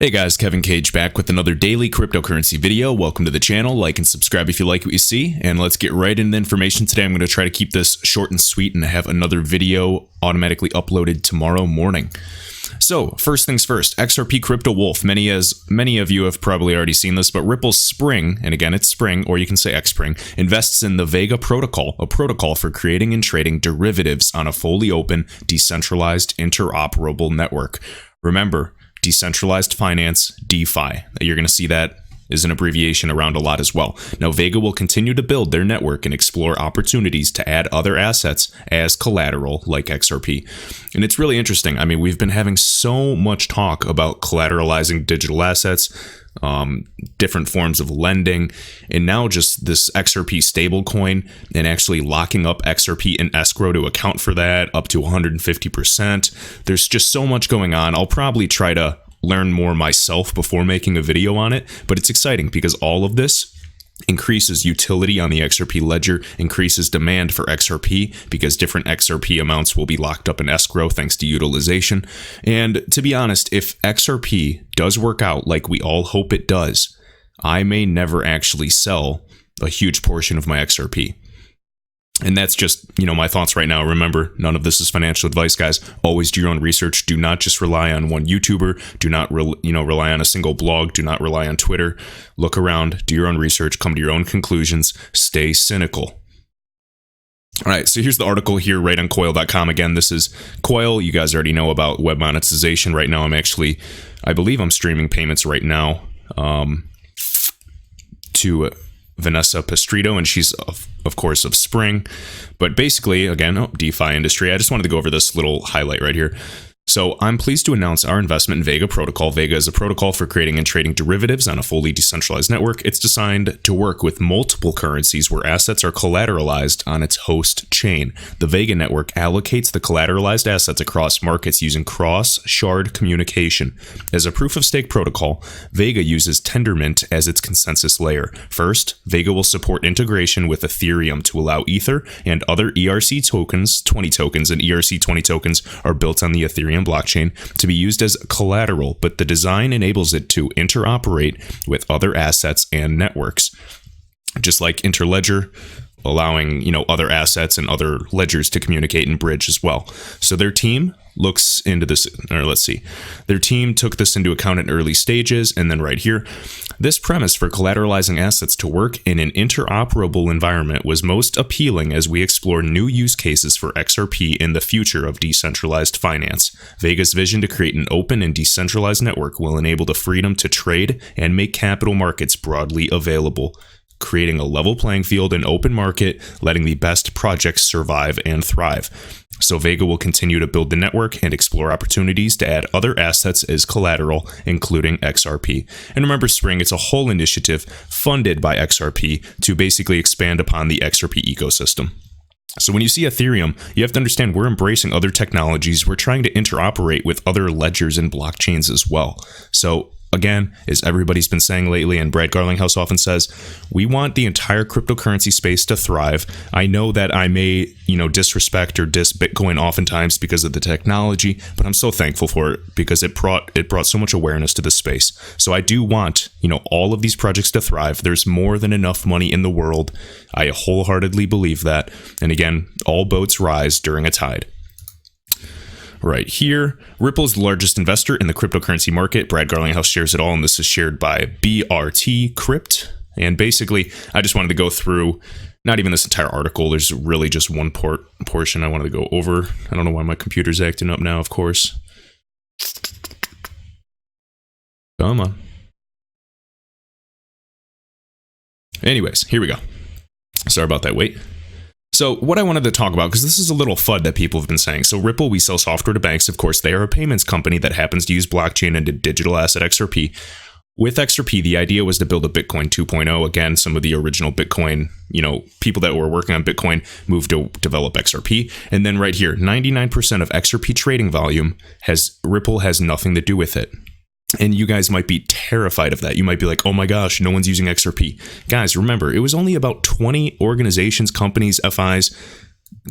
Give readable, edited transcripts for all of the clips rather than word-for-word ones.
Hey guys, Kevin Cage back with another daily cryptocurrency video. Welcome to the channel. Like and subscribe if you like what you see. And let's get right into the information today. I'm going to try to keep this short and sweet and have another video automatically uploaded tomorrow morning. So first things first, XRP Crypto Wolf. Many of you have probably already seen this, but Ripple's Spring, and again it's Spring, or you can say Xspring, invests in the Vega protocol, a protocol for creating and trading derivatives on a fully open, decentralized, interoperable network. Remember, decentralized finance, DeFi. You're going to see that is an abbreviation around a lot as well. Now, Vega will continue to build their network and explore opportunities to add other assets as collateral like XRP. And it's really interesting. I mean, we've been having so much talk about collateralizing digital assets, different forms of lending, and now just this XRP stablecoin and actually locking up XRP in escrow to account for that up to 150%. There's just so much going on. I'll probably try to learn more myself before making a video on it, but it's exciting because all of this increases utility on the XRP ledger, increases demand for XRP because different XRP amounts will be locked up in escrow thanks to utilization. And to be honest, if XRP does work out like we all hope it does, I may never actually sell a huge portion of my XRP. And that's just, my thoughts right now. Remember, none of this is financial advice, guys. Always do your own research. Do not just rely on one YouTuber. Do not, rely on a single blog. Do not rely on Twitter. Look around, do your own research, come to your own conclusions. Stay cynical. All right, so here's the article here right on coil.com. Again, this is Coil. You guys already know about web monetization. Right now, I believe I'm streaming payments right now to Vanessa Pastrito, and she's of course of Spring. But basically, again, DeFi industry. I just wanted to go over this little highlight right here. So I'm pleased to announce our investment in Vega Protocol. Vega is a protocol for creating and trading derivatives on a fully decentralized network. It's designed to work with multiple currencies where assets are collateralized on its host chain. The Vega network allocates the collateralized assets across markets using cross-shard communication. As a proof-of-stake protocol, Vega uses Tendermint as its consensus layer. First, Vega will support integration with Ethereum to allow Ether and other ERC tokens, 20 tokens, and ERC 20 tokens are built on the Ethereum blockchain to be used as collateral, but the design enables it to interoperate with other assets and networks, just like Interledger, allowing other assets and other ledgers to communicate and bridge as well. So their team looks into this, or let's see, their team took this into account at early stages, and then right here, this premise for collateralizing assets to work in an interoperable environment was most appealing as we explore new use cases for XRP in the future of decentralized finance. Vega's vision to create an open and decentralized network will enable the freedom to trade and make capital markets broadly available, creating a level playing field and open market, letting the best projects survive and thrive. So Vega will continue to build the network and explore opportunities to add other assets as collateral, including XRP. And remember, Spring, it's a whole initiative funded by XRP to basically expand upon the XRP ecosystem. So when you see Ethereum, you have to understand we're embracing other technologies. We're trying to interoperate with other ledgers and blockchains as well. So again, as everybody's been saying lately, and Brad Garlinghouse often says, we want the entire cryptocurrency space to thrive. I know that I may, disrespect or diss Bitcoin oftentimes because of the technology, but I'm so thankful for it because it brought so much awareness to this space. So I do want, all of these projects to thrive. There's more than enough money in the world. I wholeheartedly believe that. And again, all boats rise during a tide. Right here, Ripple is the largest investor in the cryptocurrency market. Brad Garlinghouse shares it all, and this is shared by BRT Crypt. And basically, I just wanted to go through, not even this entire article, there's really just one portion I wanted to go over. I don't know why my computer's acting up now, of course. Come on. Anyways, here we go. Sorry about that wait. So what I wanted to talk about, because this is a little FUD that people have been saying. So Ripple, we sell software to banks. Of course, they are a payments company that happens to use blockchain and digital asset XRP. With XRP, the idea was to build a Bitcoin 2.0. Again, some of the original Bitcoin, people that were working on Bitcoin moved to develop XRP. And then right here, 99% of XRP trading volume Ripple has nothing to do with it. And you guys might be terrified of that. You might be like, oh my gosh, no one's using XRP. Guys, remember, it was only about 20 organizations, companies, FIs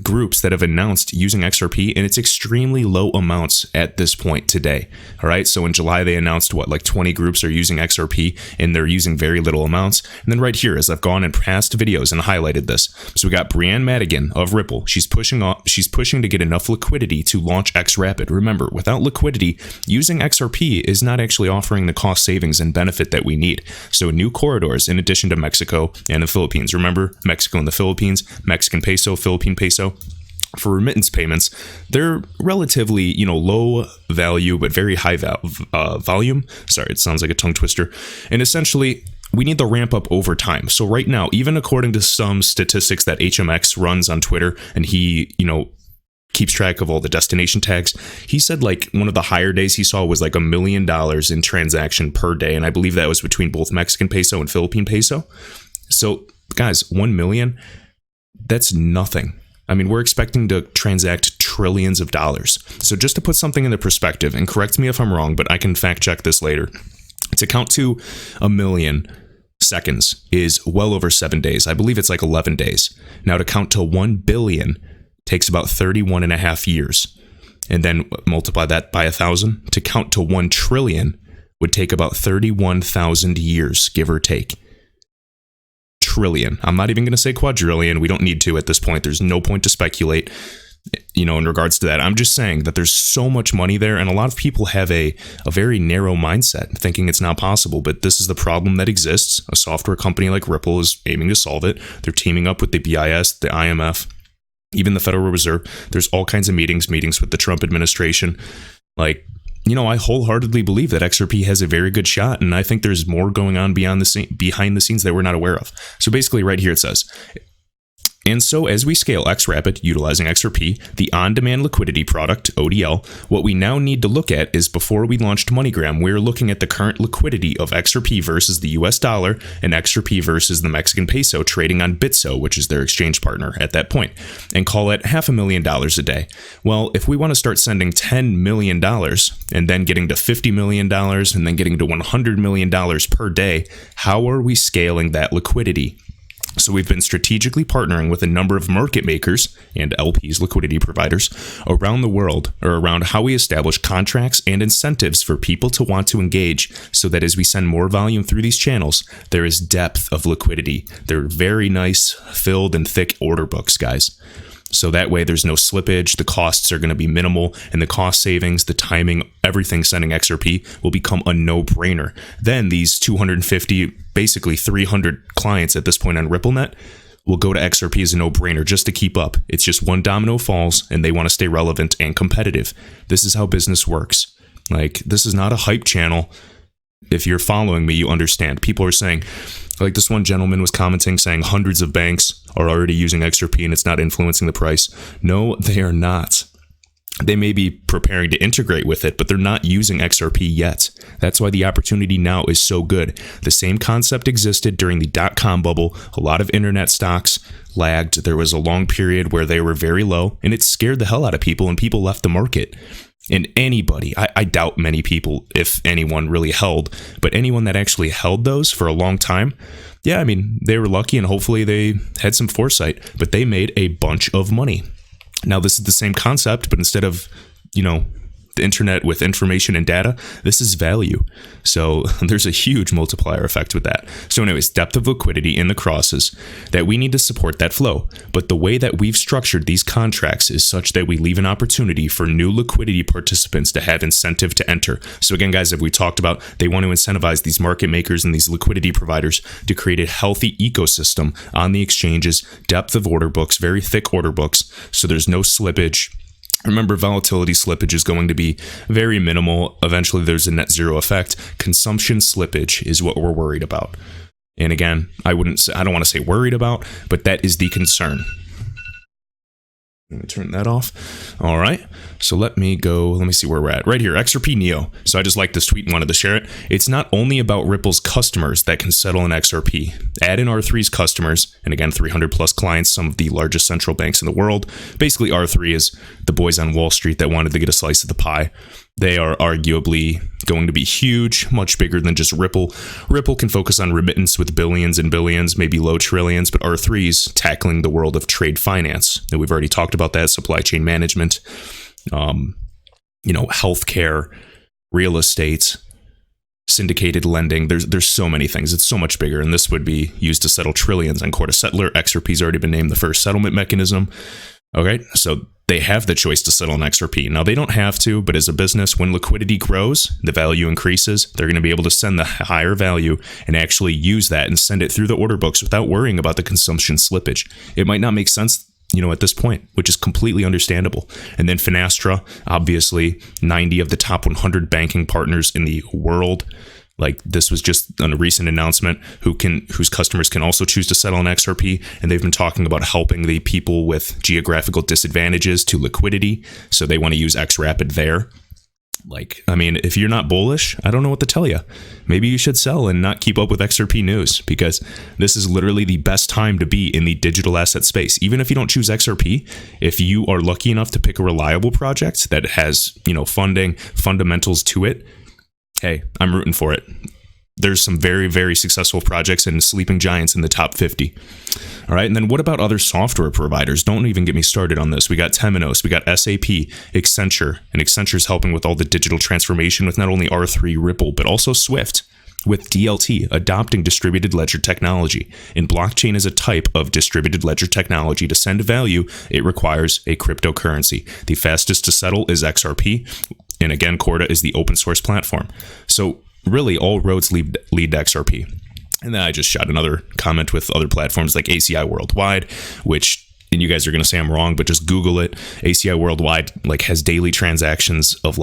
groups that have announced using XRP, and it's extremely low amounts at this point today. All right. So in July, they announced like 20 groups are using XRP, and they're using very little amounts. And then right here, as I've gone in past videos and highlighted this. So we got Brianne Madigan of Ripple. She's pushing to get enough liquidity to launch XRapid. Remember, without liquidity, using XRP is not actually offering the cost savings and benefit that we need. So new corridors in addition to Mexico and the Philippines. Remember, Mexico and the Philippines, Mexican peso, Philippine peso. For remittance payments, they're relatively, low value, but very high volume. Sorry, it sounds like a tongue twister. And essentially, we need the ramp up over time. So right now, even according to some statistics that HMX runs on Twitter, and he, keeps track of all the destination tags, he said like one of the higher days he saw was like $1 million in transaction per day. And I believe that was between both Mexican peso and Philippine peso. So guys, 1 million, that's nothing. I mean, we're expecting to transact trillions of dollars. So just to put something into perspective, and correct me if I'm wrong, but I can fact check this later. To count to 1 million seconds is well over 7 days. I believe it's like 11 days. Now to count to 1 billion takes about 31 and a half years. And then multiply that by 1,000. To count to 1 trillion would take about 31,000 years, give or take. Trillion. I'm not even going to say quadrillion. We don't need to at this point. There's no point to speculate, in regards to that. I'm just saying that there's so much money there, and a lot of people have a very narrow mindset, thinking it's not possible. But this is the problem that exists. A software company like Ripple is aiming to solve it. They're teaming up with the BIS, the IMF, even the Federal Reserve. There's all kinds of meetings with the Trump administration. I wholeheartedly believe that XRP has a very good shot, and I think there's more going on behind the scenes that we're not aware of. So basically right here it says, and so as we scale XRapid utilizing XRP, the on-demand liquidity product, ODL, what we now need to look at is before we launched MoneyGram, we're looking at the current liquidity of XRP versus the US dollar and XRP versus the Mexican peso trading on Bitso, which is their exchange partner at that point, and call it $500,000 a day. Well, if we want to start sending $10 million and then getting to $50 million and then getting to $100 million per day, how are we scaling that liquidity? So we've been strategically partnering with a number of market makers and LPs, liquidity providers, around the world around how we establish contracts and incentives for people to want to engage, so that as we send more volume through these channels, there is depth of liquidity. They're very nice, filled and thick order books, guys. So that way there's no slippage, the costs are going to be minimal, and the cost savings, the timing, everything sending XRP will become a no-brainer. Then these 250, basically 300 clients at this point on RippleNet will go to XRP as a no-brainer just to keep up. It's just one domino falls, and they want to stay relevant and competitive. This is how business works. This is not a hype channel. If you're following me, you understand. People are saying, like this one gentleman was commenting saying hundreds of banks are already using XRP and it's not influencing the price. No, they are not. They may be preparing to integrate with it, but they're not using XRP yet. That's why the opportunity now is so good. The same concept existed during the dot-com bubble. A lot of internet stocks lagged. There was a long period where they were very low, and it scared the hell out of people, and people left the market. And anybody, I doubt many people, if anyone really held, but anyone that actually held those for a long time, yeah, I mean, they were lucky and hopefully they had some foresight, but they made a bunch of money. Now, this is the same concept, but instead of, the internet with information and data, this is value. So there's a huge multiplier effect with that. So anyways, depth of liquidity in the crosses, that we need to support that flow. But the way that we've structured these contracts is such that we leave an opportunity for new liquidity participants to have incentive to enter. So again, guys, as we talked about, they want to incentivize these market makers and these liquidity providers to create a healthy ecosystem on the exchanges, depth of order books, very thick order books, so there's no slippage. Remember, volatility slippage is going to be very minimal. Eventually, there's a net zero effect. Consumption slippage is what we're worried about. And again, I don't want to say worried about, but that is the concern. Let me turn that off. All right. So let me see where we're at. Right here, XRP Neo. So I just liked this tweet and wanted to share it. It's not only about Ripple's customers that can settle in XRP. Add in R3's customers, and again, 300 plus clients, some of the largest central banks in the world. Basically, R3 is the boys on Wall Street that wanted to get a slice of the pie. They are arguably going to be huge, much bigger than just Ripple. Ripple can focus on remittance with billions and billions, maybe low trillions, but R3's tackling the world of trade finance. And we've already talked about that, supply chain management, healthcare, real estate, syndicated lending. There's so many things. It's so much bigger, and this would be used to settle trillions on court of settler. XRP's already been named the first settlement mechanism. Okay, so they have the choice to settle an XRP. Now, they don't have to, but as a business, when liquidity grows, the value increases, they're going to be able to send the higher value and actually use that and send it through the order books without worrying about the consumption slippage. It might not make sense, at this point, which is completely understandable. And then Finastra, obviously, 90 of the top 100 banking partners in the world. Like, this was just a recent announcement whose customers can also choose to settle an XRP. And they've been talking about helping the people with geographical disadvantages to liquidity. So they want to use XRapid there. If you're not bullish, I don't know what to tell you. Maybe you should sell and not keep up with XRP news, because this is literally the best time to be in the digital asset space. Even if you don't choose XRP, if you are lucky enough to pick a reliable project that has, funding, fundamentals to it, hey, I'm rooting for it. There's some very, very successful projects and sleeping giants in the top 50. All right. And then what about other software providers? Don't even get me started on this. We got Temenos, we got SAP, Accenture, and Accenture's helping with all the digital transformation with not only R3 Ripple, but also Swift with DLT, adopting distributed ledger technology. And blockchain is a type of distributed ledger technology. To send value, it requires a cryptocurrency. The fastest to settle is XRP. And again, Corda is the open source platform. So really, all roads lead to XRP. And then I just shot another comment with other platforms like ACI Worldwide, which, and you guys are going to say I'm wrong, but just Google it. ACI Worldwide has daily transactions of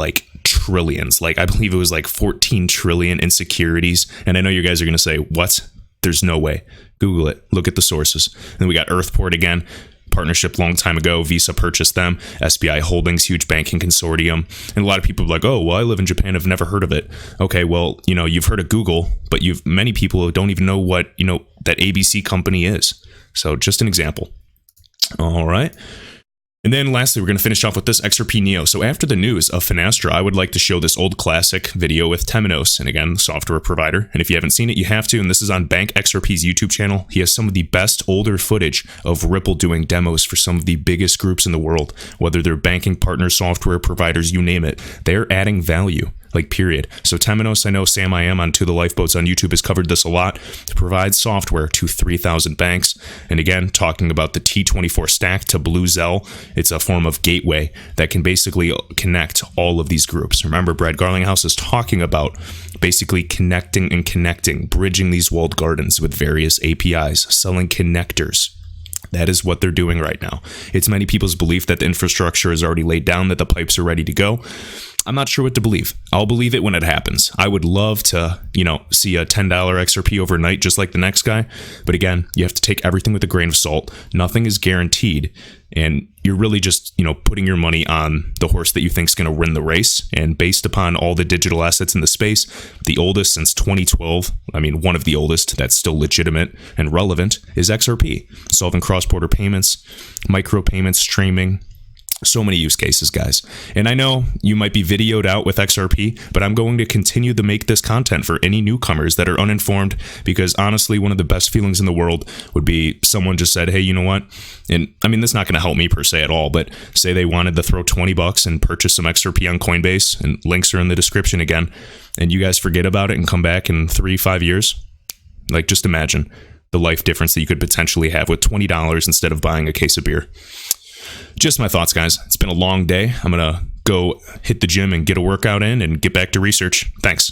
trillions. I believe it was 14 trillion in securities. And I know you guys are going to say, what? There's no way. Google it. Look at the sources. And then we got Earthport again. Partnership long time ago. Visa purchased them. SBI Holdings, huge banking consortium. And a lot of people are like, oh, well, I live in Japan. I've never heard of it. Okay, well, you've heard of Google, but many people don't even know what, that ABC company is. So just an example. All right. And then lastly, we're going to finish off with this XRP Neo. So after the news of Finastra, I would like to show this old classic video with Temenos, and again, the software provider. And if you haven't seen it, you have to. And this is on Bank XRP's YouTube channel. He has some of the best older footage of Ripple doing demos for some of the biggest groups in the world, whether they're banking partners, software providers, you name it. They're adding value. Period. So Temenos, I know Sam I Am on To the Lifeboats on YouTube has covered this a lot, to provide software to 3,000 banks. And again, talking about the T24 stack to Blue Zell, it's a form of gateway that can basically connect all of these groups. Remember, Brad Garlinghouse is talking about basically connecting, bridging these walled gardens with various APIs, selling connectors. That is what they're doing right now. It's many people's belief that the infrastructure is already laid down, that the pipes are ready to go. I'm not sure what to believe. I'll believe it when it happens. I would love to, see a $10 XRP overnight, just like the next guy. But again, you have to take everything with a grain of salt. Nothing is guaranteed. And you're really just, putting your money on the horse that you think is going to win the race. And based upon all the digital assets in the space, the oldest since 2012, one of the oldest that's still legitimate and relevant, is XRP, solving cross-border payments, micropayments, streaming. So many use cases, guys. And I know you might be videoed out with XRP, but I'm going to continue to make this content for any newcomers that are uninformed, because honestly, one of the best feelings in the world would be someone just said, hey, you know what? And this is not going to help me per se at all, but say they wanted to throw $20 and purchase some XRP on Coinbase, and links are in the description again, and you guys forget about it and come back in 3-5 years. Just imagine the life difference that you could potentially have with $20 instead of buying a case of beer. Just my thoughts, guys. It's been a long day. I'm going to go hit the gym and get a workout in and get back to research. Thanks.